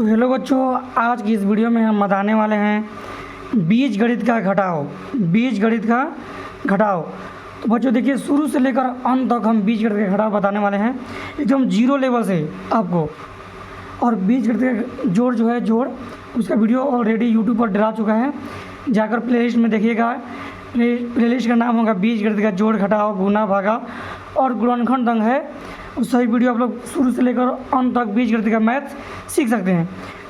तो हेलो बच्चों, आज की इस वीडियो में हम बताने वाले हैं बीजगणित का घटाव। बीजगणित का घटाव। तो बच्चों देखिए, शुरू से लेकर अंत तक हम बीजगणित का घटाव बताने वाले हैं, एकदम जीरो लेवल से आपको। और बीजगणित का जोड़ जो है उसका वीडियो ऑलरेडी यूट्यूब पर डला चुका है, जाकर प्लेलिस्ट में देखिएगा। प्लेलिस्ट का नाम होगा बीजगणित का जोड़, घटाव, गुना, भागा और गुणनखंड अंग है। उस सही वीडियो आप लोग शुरू से लेकर अंत तक बीजगणित का मैथ सीख सकते हैं।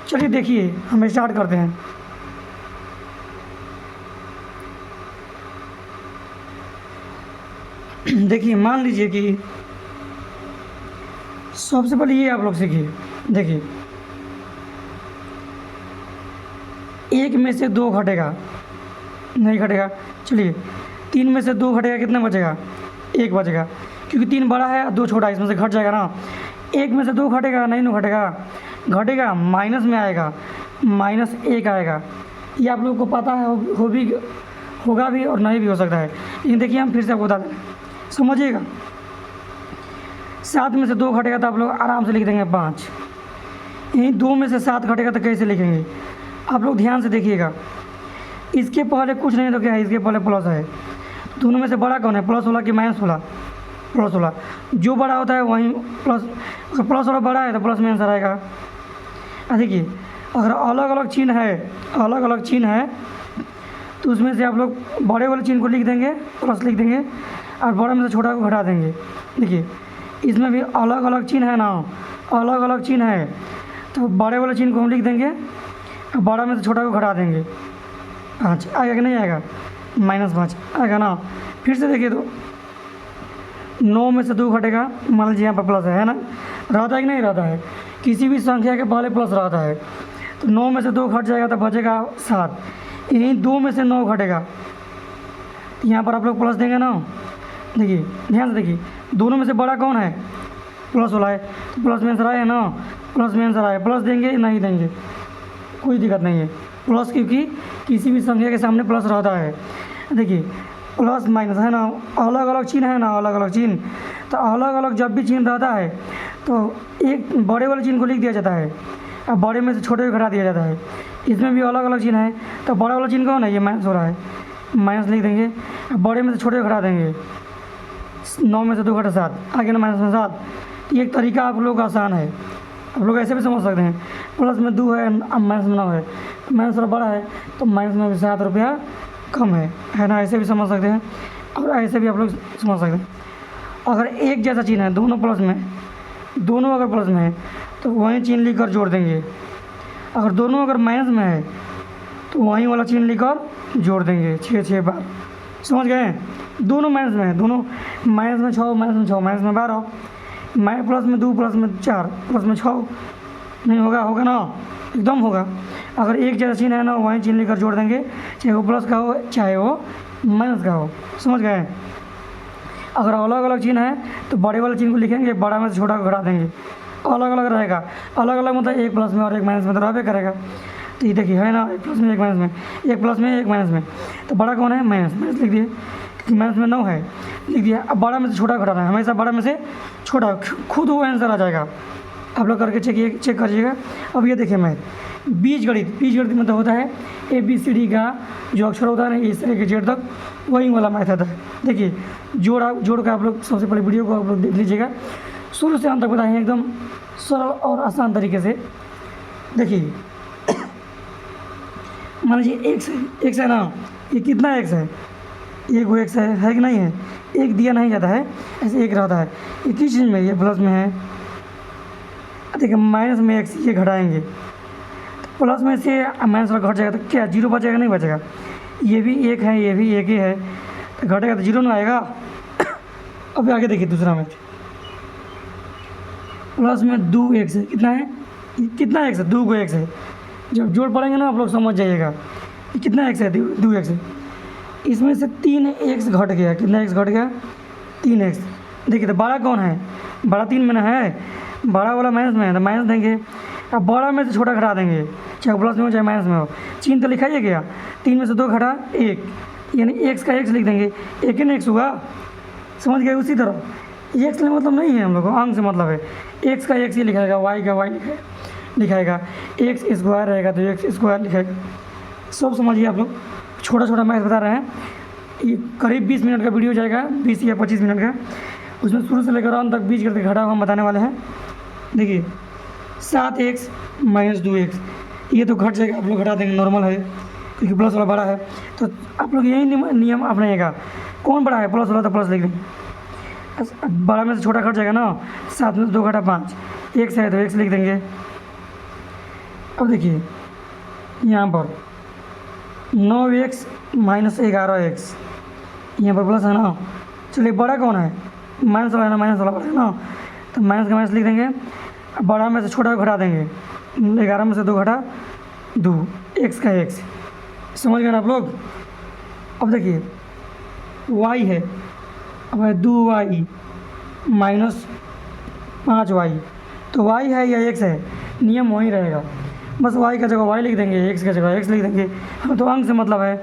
चलिए देखिए, हम स्टार्ट करते हैं। देखिए, मान लीजिए कि सबसे पहले ये आप लोग सीखिए। देखिए, एक में से दो घटेगा, नहीं घटेगा। चलिए, तीन में से दो घटेगा, कितना बचेगा? एक बचेगा, क्योंकि तीन बड़ा है और दो छोटा, इसमें से घट जाएगा ना। एक में से दो घटेगा, नहीं ना घटेगा, घटेगा, माइनस में आएगा, माइनस एक आएगा। ये आप लोगों को पता है, होगा भी और नहीं भी हो सकता है, लेकिन देखिए हम फिर से आपको बता दें, समझिएगा। सात में से दो घटेगा तो आप लोग आराम से लिख देंगे 5। यहीं दो में से सात घटेगा तो कैसे लिखेंगे? आप लोग ध्यान से देखिएगा। इसके पहले कुछ नहीं तो क्या है? इसके पहले प्लस है। दोनों में से बड़ा कौन है, प्लस वाला कि माइनस वाला? प्लस वाला। जो बड़ा होता है वहीं प्लस, अगर प्लस वाला बड़ा है तो प्लस में आंसर आएगा। देखिए, अगर अलग अलग चिन्ह है तो उसमें से आप लोग बड़े वाले चिन्ह को लिख देंगे, प्लस लिख देंगे, और बड़े में से छोटा को घटा देंगे। देखिए, इसमें भी अलग अलग चिन्ह है ना, अलग अलग चिन्ह है, तो बड़े वाले चिन्ह को हम लिख देंगे और बड़ा में से छोटा को घटा देंगे। 5 आएगा कि नहीं आएगा? -5 आएगा ना। फिर से देखिए, तो 9 में से 2 घटेगा, मान लीजिए यहाँ पर प्लस है ना, रहता है कि नहीं रहता है? किसी भी संख्या के पहले प्लस रहता है, तो 9 में से 2 घट जाएगा तो बचेगा 7। यहीं 2 में से 9 घटेगा, तो यहाँ पर आप लोग प्लस देंगे ना। देखिए, ध्यान से देखिए, दोनों में से बड़ा कौन है? प्लस वाला है, तो प्लस में आंसर आया ना, प्लस में आंसर आया। प्लस देंगे नहीं देंगे, कोई दिक्कत नहीं है। प्लस, क्योंकि किसी भी संख्या के सामने प्लस रहता है। देखिए, प्लस माइनस है ना, अलग अलग चिन्ह है ना, अलग अलग चिन्ह। तो अलग अलग जब भी चिन्ह रहता है तो एक बड़े वाले चिन्ह को लिख दिया जाता है और बड़े में से छोटे को घटा दिया जाता है। इसमें भी अलग अलग चिन्ह है, तो बड़ा वाला चिन्ह कौन है? ये माइनस हो रहा है, माइनस लिख देंगे, और बड़े में से छोटे को घटा देंगे। 9 में से 2 घटा 7, आगे ना माइनस में 7। ये एक तरीका आप लोग का आसान है, आप लोग ऐसे भी समझ सकते हैं। प्लस में 2 है, माइनस में 9 है, माइनस थोड़ा बड़ा है तो माइनस में भी 7 रुपया कम है ना। ऐसे भी समझ सकते हैं, और ऐसे भी आप लोग समझ सकते हैं। अगर एक जैसा चिन्ह है, दोनों अगर प्लस में है तो वही चिन्ह लिखकर जोड़ देंगे। अगर दोनों अगर माइनस में है तो वही वाला चिन्ह लिखकर जोड़ देंगे 6 बार। समझ गए? दोनों माइनस में है, दोनों माइनस में 6, माइनस में 6, माइनस में 12, प्लस में 2, प्लस में 4, प्लस में 6। नहीं होगा ना, एकदम होगा। अगर एक जैसा चिन्ह है ना, वही चिन्ह लेकर जोड़ देंगे, चाहे वो प्लस का हो चाहे वो माइनस का हो। समझ गए? अगर अलग अलग चिन्ह है तो बड़े वाले चिन्ह को लिखेंगे, बड़ा में से छोटा को घटा देंगे। अलग अलग रहेगा, अलग अलग मतलब एक प्लस में और एक माइनस में तो रहबे करेगा। तो ये देखिए है ना, एक प्लस में एक माइनस में, एक प्लस में एक माइनस में, तो बड़ा कौन है? माइनस लिख दिए, क्योंकि माइनस में 9 है, लिख दिया। अब बड़ा में से छोटा घटाना है, हमेशा बड़ा में से छोटा, खुद वो आंसर आ जाएगा। आप लोग करके चेक करिएगा। अब ये देखिए, मैथ बीजगणित मतलब होता है ABCD का जो अक्षर होता है ना, इस तरह के जेड तक, वही वाला मैथ आता है। देखिए, जोड़ का आप लोग सबसे पहले वीडियो को आप लोग देख लीजिएगा, शुरू से अंत तक बताएंगे एकदम सरल और आसान तरीके से। देखिए, मान लीजिए एक्स है ना, ये कितना एक्स है? एक वो एक्स है कि नहीं है? एक दिया नहीं जाता है, ऐसे एक रहता है। ये किस चीज़ में? ये प्लस में है। देखिए, माइनस में एक्स ये घटाएंगे, तो प्लस में से माइनस वाला घट जाएगा तो क्या 0 बचेगा? नहीं बचेगा। ये भी एक है, ये भी एक ही है, तो घटेगा तो 0 ना आएगा। अब आगे देखिए, दूसरा मैथ, प्लस में 2 एक्स है, कितना है? कितना एक्स है? 2 को एक्स है। जब जोड़ पड़ेंगे ना आप लोग समझ जाइएगा, कितना एक्स है? 2 एक्स है। इसमें से 3 एक्स घट गया, कितना एक्स घट गया? 3 एक्स। देखिए, तो बड़ा कौन है? बड़ा 3 में ना है, बड़ा वाला माइनस में है तो माइनस देंगे, अब बड़ा में से छोटा घटा देंगे, चाहे प्लस में हो चाहे माइनस में हो। चिन्ह तो लिखा ही गया, 3 में से 2 घटा 1, यानी एक्स का एक्स लिख देंगे, एक ही एक्स होगा। समझ गए? उसी तरह एक्स से मतलब नहीं है हम लोग को, अंग से मतलब है। एक्स का एक्स ही लिखा है, वाई का वाई लिखा है। लिखाएगा, एक्स स्क्वायर रहेगा तो एक्स स्क्वायर लिखाएगा। सब समझिए आप लोग, छोटा छोटा मैथ बता रहे हैं। ये करीब 20 मिनट का वीडियो जाएगा, 20 या 25 मिनट का। उसमें शुरू से लेकर अंत तक बीच करके घटा हुआ हम बताने वाले हैं। देखिए 7x माइनस 2x, ये तो घट जाएगा, आप लोग घटा देंगे, नॉर्मल है क्योंकि प्लस वाला बड़ा है। तो आप लोग यही नियम अपनाइएगा, कौन बड़ा है प्लस वाला तो प्लस लिख देंगे, बड़ा में से छोटा घट जाएगा ना। 7 में से 2 घटा 5, x है तो x लिख देंगे। अब देखिए यहाँ पर 9x माइनस 11x, यहाँ पर प्लस है ना। चलिए बड़ा कौन है, माइनस वाला है ना, माइनस वाला बड़ा है ना, तो माइनस का माइनस लिख देंगे, बड़ा में से छोटा घटा देंगे। 11 में से 2 घटा 2, x का x, समझ गए ना आप लोग। अब देखिए y है, अब है 2y माइनस 5y, तो y है या x है, नियम वही रहेगा, बस y का जगह y लिख देंगे, x का जगह x लिख देंगे। हमें तो अंक से मतलब है,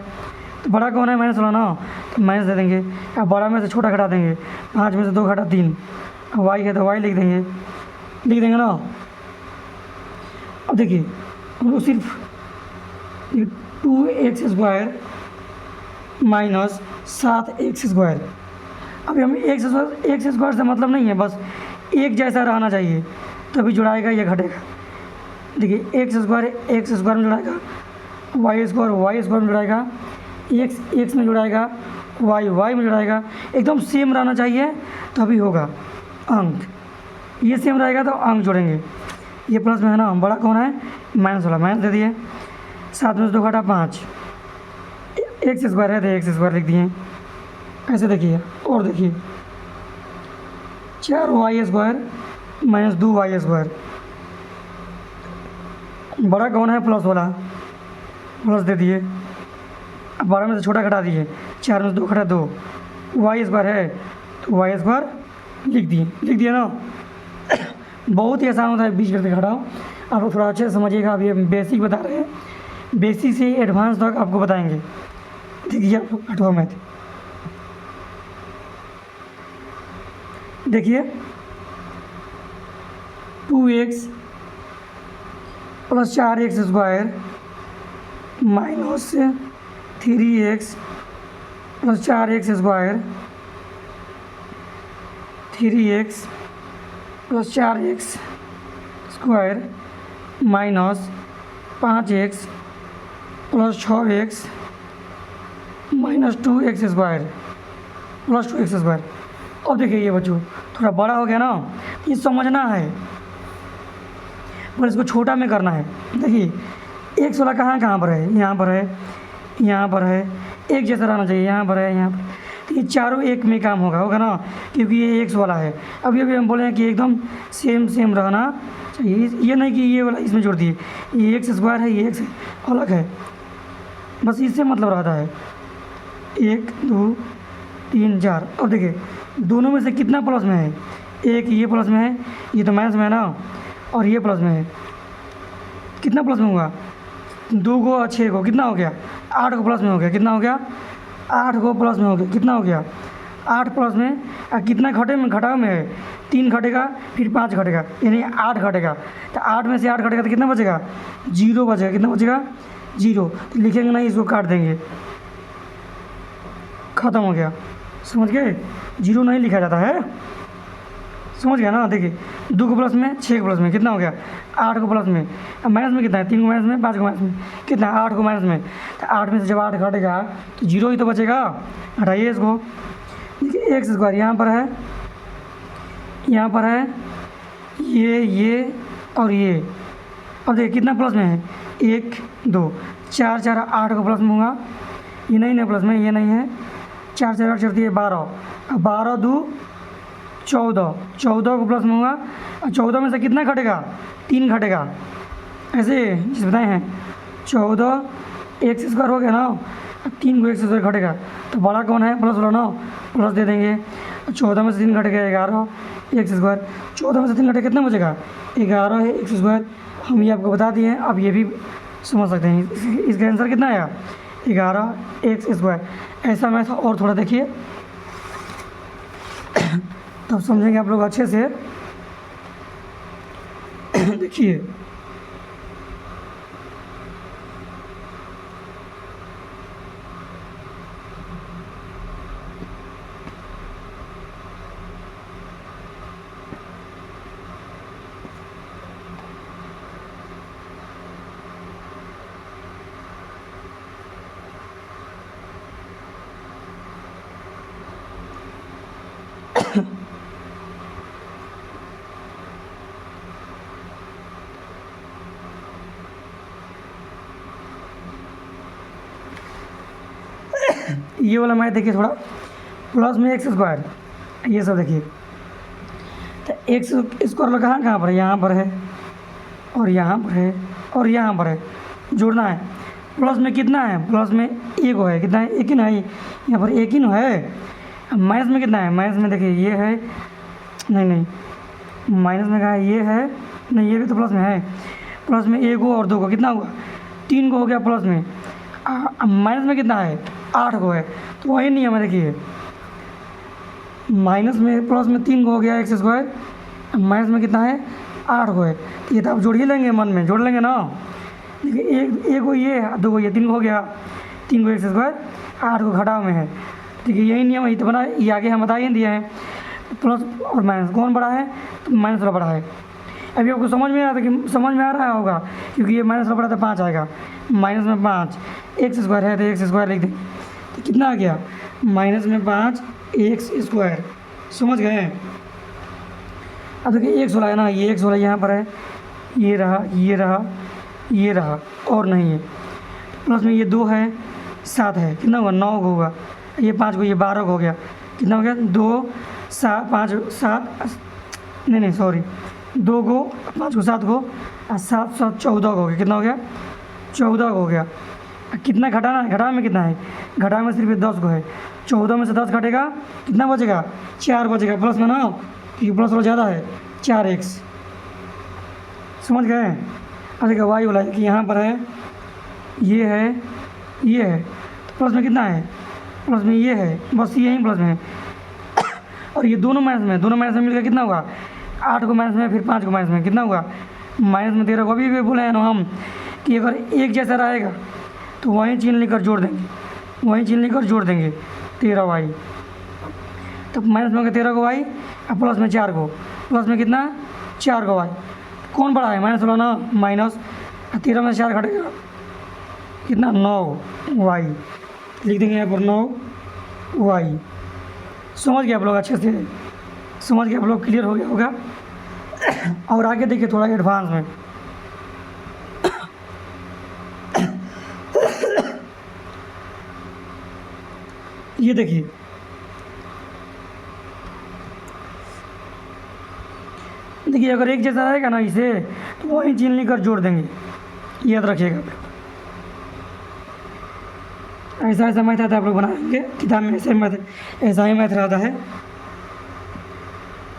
तो बड़ा कौन है माइनस वाला ना, तो माइनस दे देंगे। अब बड़ा में से छोटा घटा देंगे, 5 में से 2 घटा 3, अब y है तो y लिख देंगे ना। अब देखिए हम लोग सिर्फ 2x square minus 7x square, अभी हम एक्स स्क्वायर से मतलब नहीं है, बस एक जैसा रहना चाहिए तभी जुड़ाएगा या घटेगा। देखिए एक्स स्क्वायर में जुड़ाएगा, वाई स्क्वायर में जुड़ाएगा, एक्स में जुड़ाएगा, वाई में जुड़ाएगा, एकदम सेम रहना चाहिए तभी होगा अंक। ये सेम रहेगा तो अंक जोड़ेंगे। ये प्लस में है ना, बड़ा कौन है माइनस वाला, माइनस दे दिए। 7 में से 2 घटा 5, एक्स स्क्वायर है तो एक्स स्क्वायर लिख दिए। ऐसे देखिए और देखिए 4y square minus 2y square, बड़ा कौन है प्लस वाला, प्लस दे दिए। अब 12 में से छोटा घटा दिए, 4 में से 2 घटा 2, वाई स्क्वायर है तो वाई स्क्वायर लिख दिए ना। बहुत ही आसान होता है बीच करके घटाओ। आप लोग थोड़ा अच्छे से समझिएगा, अब ये बेसिक बता रहे हैं, बेसिक से एडवांस तक आपको बताएंगे। देखिए आप लोग घटाओ मैथ, देखिए 2x plus 4x square minus 3x plus 4x square, 3x plus 4x square minus 5x plus 6x minus 2x square plus 2x square. अब देखिए ये बच्चों थोड़ा बड़ा हो गया ना, ये समझना है पर इसको छोटा में करना है। देखिए एक्स वाला कहाँ पर है, यहाँ पर है, एक जैसा रहना चाहिए, यहाँ पर है, यहाँ पर, तो ये चारों एक में काम होगा ना, क्योंकि ये एक्स वाला है। अभी हम बोले हैं कि एकदम सेम रहना चाहिए, ये नहीं कि ये वाला इसमें जोड़ दिए, ये एक्स स्क्वायर है, ये एक्स अलग है, बस इससे मतलब रहता है 1 2 3 4। अब देखिए दोनों में से कितना प्लस में है, एक ये प्लस में है, ये तो माइनस में है ना, और ये प्लस में है, कितना प्लस में होगा 2 को और 6 को, कितना हो गया 8 को प्लस में हो गया, कितना हो गया 8 को प्लस में हो गया, कितना हो गया 8 प्लस में। और कितना घटाव में है 3 घटेगा, फिर 5 घटेगा, यानी 8 घटेगा, तो 8 में से 8 घटेगा तो कितना बचेगा 0 बचेगा, कितना बचेगा 0, तो लिखेंगे नहीं, इसको काट देंगे, ख़त्म हो गया। समझ गए, 0 नहीं लिखा जाता है, समझ गया ना। देखिए 2 को प्लस में 6 को प्लस में कितना हो गया 8 को प्लस में, अब माइनस में कितना है 3 को माइनस में 5 को माइनस में कितना 8 को माइनस में, तो 8 में से जब 8 घटेगा तो 0 ही तो बचेगा, हटाइए इसको। देखिए एक्स स्क्वायर यहाँ पर है ये और ये। अब देखिए कितना प्लस में है 1 2 4 4 8 को प्लस में होगा, ये नहीं प्लस में, ये नहीं है, 4 4 8 चलती है 12, अब 12 2 14 को प्लस में होगा, और 14 में से कितना घटेगा 3 घटेगा, ऐसे जिस बताए हैं 14 एक्स स्क्वायर हो गया ना, 3 को एक्स स्क्वायर घटेगा, तो बड़ा कौन है प्लस वाला ना, प्लस दे देंगे। 14 में से 3 घटेगा 11 एक्स स्क्वायर, 14 में से 3 घटेगा कितना बचेगा 11 है एक्स स्क्वायर। हम ये आपको बता दिए हैं, अब ये भी समझ सकते हैं, इसका आंसर कितना आया 11 एक्स स्क्वायर। ऐसा मैथ और थोड़ा देखिए तब समझेंगे आप लोग अच्छे से। देखिए ये वाला मैथ देखिए थोड़ा, प्लस में एक्स स्क्वायर, ये सब देखिए। तो एक्स स्क्वायर कहाँ कहाँ पर है, यहाँ पर है और यहाँ पर है और यहाँ पर है, जोड़ना है। प्लस में कितना है, प्लस में एक है, कितना है, एक ही ना है, यहाँ पर एक ही ना है। माइनस में कितना है, माइनस में देखिए ये है, नहीं माइनस में कहा है, ये है नहीं, ये भी तो प्लस में है। प्लस में एक हो और दो को, कितना हुआ, 3 को हो गया प्लस में। माइनस में कितना है, 8 को है, तो वही नहीं है। मैं देखिए माइनस में प्लस में 3 को हो गया एक्स स्क्वायर, माइनस में कितना है, 8 को है। तो ये तो आप जोड़ ही लेंगे, मन में जोड़ लेंगे ना। देखिए एक को ये, 2 को ये, 3 को हो गया, 3 को एक्स स्क्वायर, 8 को घटाव में है। देखिए यही नियम है, तो बना, ये आगे हम बता ही दिए हैं। प्लस और माइनस कौन बड़ा है, तो माइनस वाला बड़ा है। अभी आपको समझ में आ रहा था कि समझ में आ रहा होगा, क्योंकि ये माइनस वाला बड़ा था, 5 आएगा। माइनस में 5 एक्स स्क्वायर है, तो एक्स स्क्वायर लिख दें, तो कितना आ गया, माइनस में 5 एक्स स्क्वायर। समझ गए। अब देखिए एक्स वाला है ना, ये एक्स वाला यहाँ पर है, ये रहा, ये रहा, ये रहा, और नहीं है। प्लस में ये 2 है, 7 है, कितना हुआ, 9 को होगा। ये 5 को, ये 12 को हो गया, कितना हो गया, 2 7 5 7, नहीं सॉरी, 2 को 5 को 7 को, और 7 7 14 को हो गया, कितना हो गया, 14 को हो गया। कितना घटाना है, घटाव में कितना है, घटाव में सिर्फ 10 को है। 14 में से 10 घटेगा, कितना बचेगा, 4 बचेगा। प्लस में ना, क्योंकि प्लस वाला ज़्यादा है, 4x। समझ गए। अब देखिए वाई वाला कि यहाँ पर है, ये है, ये है, तो प्लस में कितना है, प्लस में ये है, बस यही प्लस में है। और ये दोनों माइनस में, दोनों माइनस में मिलकर कितना हुआ, 8 को माइनस में, फिर 5 को माइनस में, कितना हुआ, माइनस में 13 को। अभी भी बोले हैं ना हम कि अगर एक जैसा रहेगा तो वहीं चिन्ह लेकर जोड़ देंगे, वहीं चिन्ह लेकर जोड़ देंगे, 13 वाई। तो माइनस में हो गया 13 को वाई, और प्लस में 4 को, प्लस में कितना, 4 को वाई। कौन बड़ा है, माइनस वाला ना, माइनस 13 में 4 घटेगा, कितना, 9 वाई। लिख देंगे यहाँ पर 9 वाई। समझ गए आप लोग, अच्छे से समझ गए आप लोग, क्लियर हो गया होगा। और आगे देखिए थोड़ा एडवांस में, ये देखिए अगर एक जैसा रहेगा ना इसे, तो वही चिन्ह लेकर जोड़ देंगे, याद रखिएगा। ऐसा ऐसा मैथ आता है, आप लोग बनाएंगे किताब में, ऐसा ही मैथ रहता है।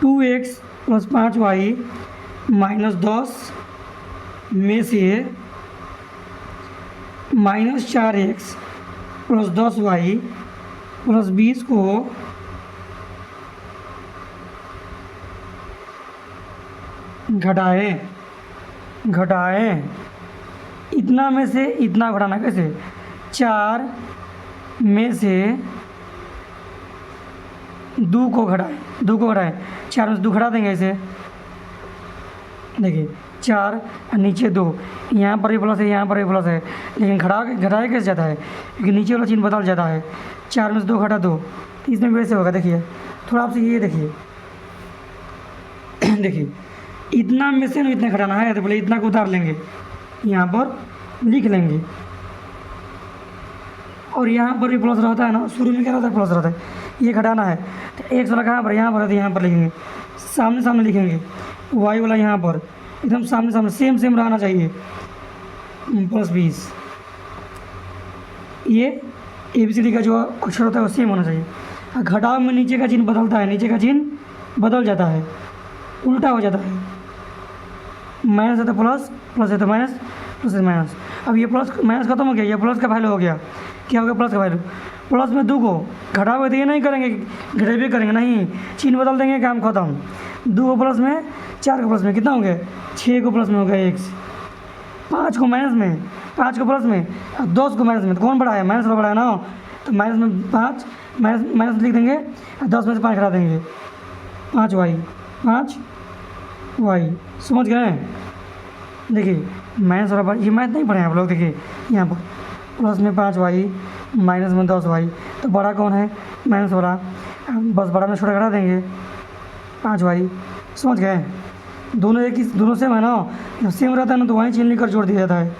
2x + 5y - 10 में से -4x + 10y + 20 को घटाएं। इतना में से इतना घटाना कैसे, 4 में से 2 को घटाएं, 4 में से 2 घटा देंगे ऐसे। देखिए 4 और नीचे 2, यहाँ पर भी प्लस है, यहाँ पर भी प्लस है, लेकिन घटाया कैसे जाता है, क्योंकि नीचे वाला चिन्ह बदल जाता है। 4 में से 2 घटा 2, तो इसमें भी वैसे होगा। देखिए थोड़ा आपसे ये देखिए देखिए इतना में से इतना घटाना है, तो बोले इतना को उतार लेंगे, यहाँ पर लिख लेंगे। और यहाँ पर भी प्लस रहता है ना, शुरू में क्या रहता है, प्लस रहता है। ये घटाना है, तो एक्स वाला कहाँ पर, यहाँ पर है, तो यहाँ पर लिखेंगे, सामने सामने लिखेंगे। वाई वाला यहाँ पर एकदम सामने सामने, सेम रहना चाहिए, +20। ये ABCD का जो अक्षर होता है वो सेम होना चाहिए। और घटाव में नीचे का चिन्ह बदलता है, नीचे का चिन्ह बदल जाता है, उल्टा हो जाता है। माइनस है तो प्लस, प्लस है तो माइनस, प्लस है माइनस। अब ये प्लस माइनस खत्म हो गया, ये प्लस का वैल्यू हो गया। क्या हो गया, प्लस का वैल्यू। प्लस में 2 को घटाओगे तो ये नहीं करेंगे, घटेबे करेंगे, नहीं, चिन्ह बदल देंगे, काम खत्म। 2 को प्लस में, 4 को प्लस में, कितना हो गया, 6 को प्लस में हो गया x। 5 को माइनस में, 5 को प्लस में, 10 को माइनस में, तो कौन बड़ा है, माइनस वाला बड़ा है ना। तो माइनस में 5, माइनस लिख देंगे, 10 में से 5 घटा देंगे, 5y। समझ गए। देखिए माइनस वाला, ये मैथ नहीं पढ़े आप लोग। देखिए यहाँ पर प्लस में 5y माइनस में 10y, तो बड़ा कौन है, माइनस वाला, बस बड़ा में छोटा घटा देंगे, 5y। समझ गए। दोनों एक ही, दोनों सेम है ना, जब सेम रहता है ना तो वहीं चिन्ह लेकर जोड़ दिया जाता है।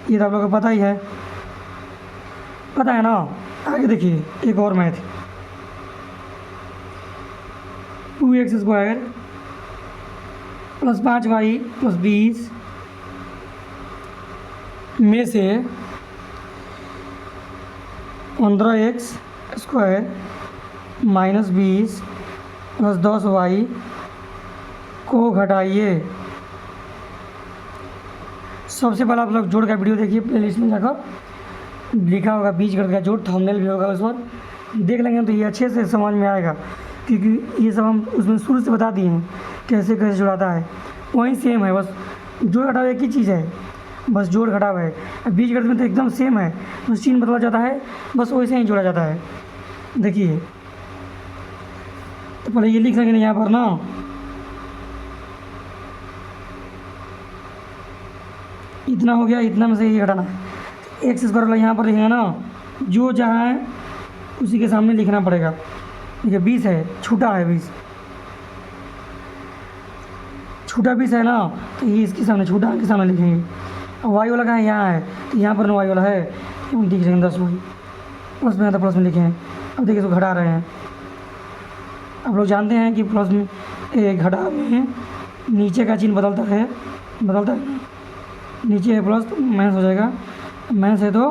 ये तो आप लोगों को पता ही है, पता है ना। आगे देखिए एक और math, 2x² plus 5y plus 20 में से 15x² माइनस 20 प्लस 10y को घटाइए। सबसे पहले आप लोग जोड़ का वीडियो देखिए, प्लेलिस्ट में जाकर लिखा होगा बीजगणित का जोड़, थंबनेल भी होगा, उस पर देख लेंगे तो ये अच्छे से समझ में आएगा, क्योंकि ये सब हम उसमें शुरू से बता दिए हैं कैसे कैसे जुड़ाता है। वहीं सेम है, बस जोड़ घटाव एक ही चीज़ है, बस जोड़ घटाव है। बीजगणित में तो एकदम सेम है, बस चिन्ह बदला जाता है, बस वैसे ही जोड़ा जाता है। देखिए तो पहले ये लिख लेंगे यहाँ पर ना, इतना हो गया, इतना में से ये घटाना है। x² वाला यहाँ पर लिखेंगे ना, जो जहाँ है उसी के सामने लिखना पड़ेगा। देखिए 20 है, छूटा है 20, छूटा 20 है ना, तो ये इसके सामने छूटा के सामने लिखेंगे। और y वाला कहाँ है, यहाँ है, तो यहाँ पर ना y वाला है, लिख लेंगे 10y, प्लस में आता प्लस में लिखें। अब देखिए इसको घटा रहे हैं। आप लोग जानते हैं कि प्लस में घटाव में नीचे का चिन्ह बदलता है ना, नीचे है प्लस तो माइनस हो जाएगा, माइनस है तो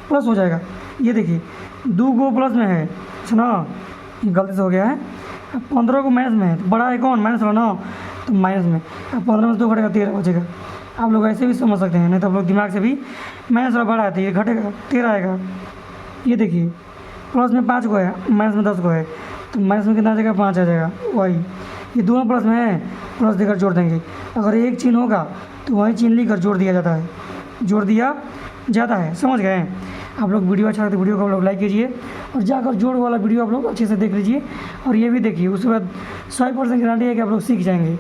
प्लस हो जाएगा। ये देखिए 2 को प्लस में है, सुना ये गलती से हो गया है। 15 को माइनस में है, तो बड़ा है कौन, माइनस वाला ना, तो माइनस में। अब 15 में से 2 घटेगा 13 बचेगा। आप लोग ऐसे भी समझ सकते हैं, नहीं तो आप लोग दिमाग से भी, माइनस वाला बड़ा है तो ये घटेगा 13 आएगा। ये देखिए प्लस में 5 को है, माइनस में 10 को है, तो माइनस में कितना आ जाएगा, 5 आ जाएगा। वही ये दोनों प्लस में है, प्लस देकर जोड़ देंगे। अगर एक चिन्ह होगा तो वही चिन्ह लिखकर जोड़ दिया जाता है, जोड़ दिया जाता है। समझ गए? आप लोग वीडियो अच्छा लगे तो वीडियो को आप लोग लाइक कीजिए, और जाकर जोड़ वाला वीडियो आप लोग अच्छे से देख लीजिए, और ये भी देखिए। उसके बाद 100% गारंटी है कि आप लोग सीख जाएंगे।